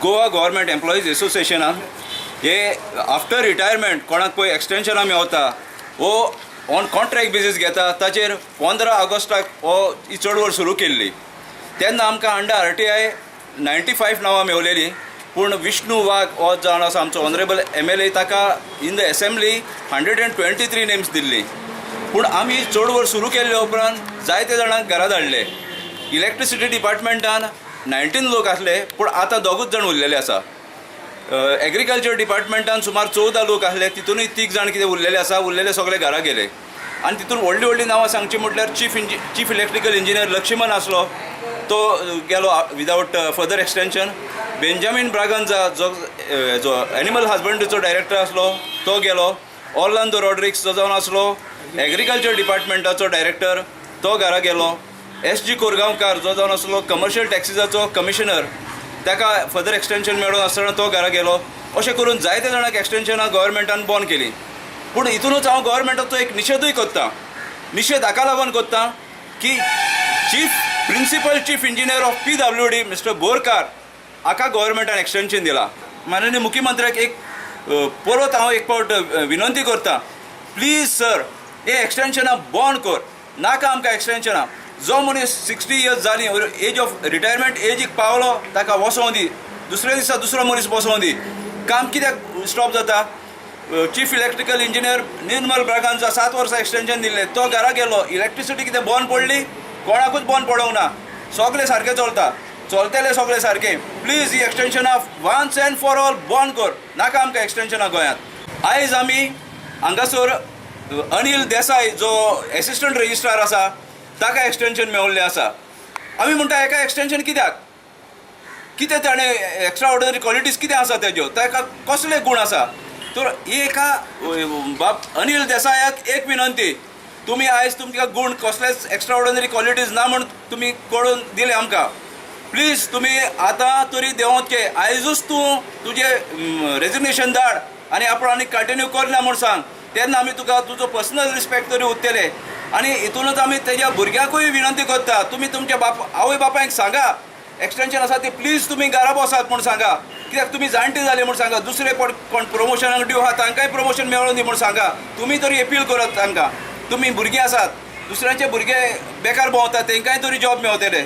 Goa government employees एसोसिएशनान हे after retirement कोणाक पळय एक्सटेंशनां मेवता वो ऑन कॉन्ट्रॅक्ट बेजीस घेता ताचेर 15 ऑगस्टाक हो ही चळवळ सुरू केल्ली. तेन्ना आमकां अंडर RTI 95 नांवां मेवलेली, पूण विष्णू वाघ हो जावन आसा आमचो ऑनरेबल MLA, ताका in the assembly 123 names Delhi. पूण आमी चळवळ सुरू केल्ले उपरांत जायते जाणांक घरा धाडले. इलेक्ट्रिसिटी डिपार्टमेंटान 19 लोक आसले, पूण आतां दोगूच जाण उरलेले आसा. एग्रीकल्चर डिपार्टमेंटान सुमार 14 लोक आसले, तितूनय 3 जाण कितें उरलेले आसा, उरलेले सगळे घरा गेले. आनी तितून व्हडलीं व्हडलीं नांवां सांगची म्हटल्यार चीफ इलेक्ट्रिकल इंजिनियर लक्ष्मण आसलो, तो गेलो विदाउट फर्दर एक्सटेंशन. बेंजामीन ब्रागंजा जो एनिमल हजबंड्रीचो डायरेक्टर आसलो तो गेलो. ऑर्लांदो रॉड्रिक्स जो जावन आसलो एग्रीकल्चर डिपार्टमेंटाचो डायरेक्टर, तो घरा गेलो. SG कोरगांवकार जो जावन आसलो कमर्शियल टॅक्सीजाचो कमिशनर, ताका फर्दर एक्सटेंशन मेळून आसतना तो घरा गेलो. अशें करून जायते जाणांक एक्सटेंशनां गोव्हर्मेंटान बॉन केली. पूण हितूनच हांव गोव्हर्मेंटाचो एक निशेधूय करता. निशेध हाका लागून करता की principal chief engineer of PWD mister Borkar हाका गोव्हर्मेंटान एक्सटेंशन दिला. माननीय मुख्यमंत्र्याक एक परत हांव एक फावट विनंती करता, प्लीज सर हे एक्सटेंशनां बॉन कर, नाका आमकां एक्सटेंशनां. जो मनीस 60 इयर्स जाली, एज ऑफ रिटायरमेंट एजीक पावलो, ताका वसों दी. दुसऱ्या दिसा दुसरो मनीस बसों दी. काम कित्याक स्टॉप जाता? चीफ इलेक्ट्रिकल इंजिनियर निर्मल ब्रागांजा 7 वर्सां एक्सटेंशन दिल्लें, तो घरा गेलो. इलेक्ट्रिसिटी कितें बंद पडली? कोणाकूच बंद पडोंक ना. सगळें सारकें चलता, चलतलें सगळें सारकें. प्लीज ही एक्सटेंशनां वन्स एंड फॉर ऑल बंद कर, नाका आमकां एक्सटेंशनां गोंयांत. आयज आमी हांगासर अनिल देसाय जो एसिस्टंट रजिस्ट्रार आसा ताका एक्सटेंशन मेवल्लें आसा. आमी म्हणटा हेका एक्सटेंशन कित्याक? कितें ताणें एक्स्ट्रा ऑर्डिनरी क्वॉलिटीज कितें आसा तेज्यो, ताका कसले गूण आसा? तर एका अनिल देसायाक एक विनंती, तुमी आयज तुमकां गूण कसलेच एक्स्ट्रा ऑर्डिनरी क्वॉलिटीज ना म्हूण तुमी कळून दिले आमकां. प्लीज तुमी आतां तरी देंवत के आयजूच तूं तुजें रेजिग्नेशन धाड आनी आपूण आनी कंटिन्यू करना म्हूण सांग. तेन्ना आमी तुका तुजो पर्सनल रिस्पेक्ट तरी उरतले. आनी हितूनच आमी तेज्या भुरग्याकूय विनंती करता, तुमी तुमच्या आवय बापायक सांगा एक्सटेंशन आसा ती प्लीज तुमी घरा बसात म्हूण सांगा. कित्याक तुमी जाणटे जाले म्हूण सांगा. दुसरे कोण प्रमोशनाक ड्यू आहा तांकांय प्रमोशन मेळोन दी म्हूण सांगा. तुमी तरी अपील करात तांकां. तुमी भुरगीं आसात, दुसऱ्यांचे भुरगे बेकार भोंवतात, तांकांय तरी जॉब मेवतले.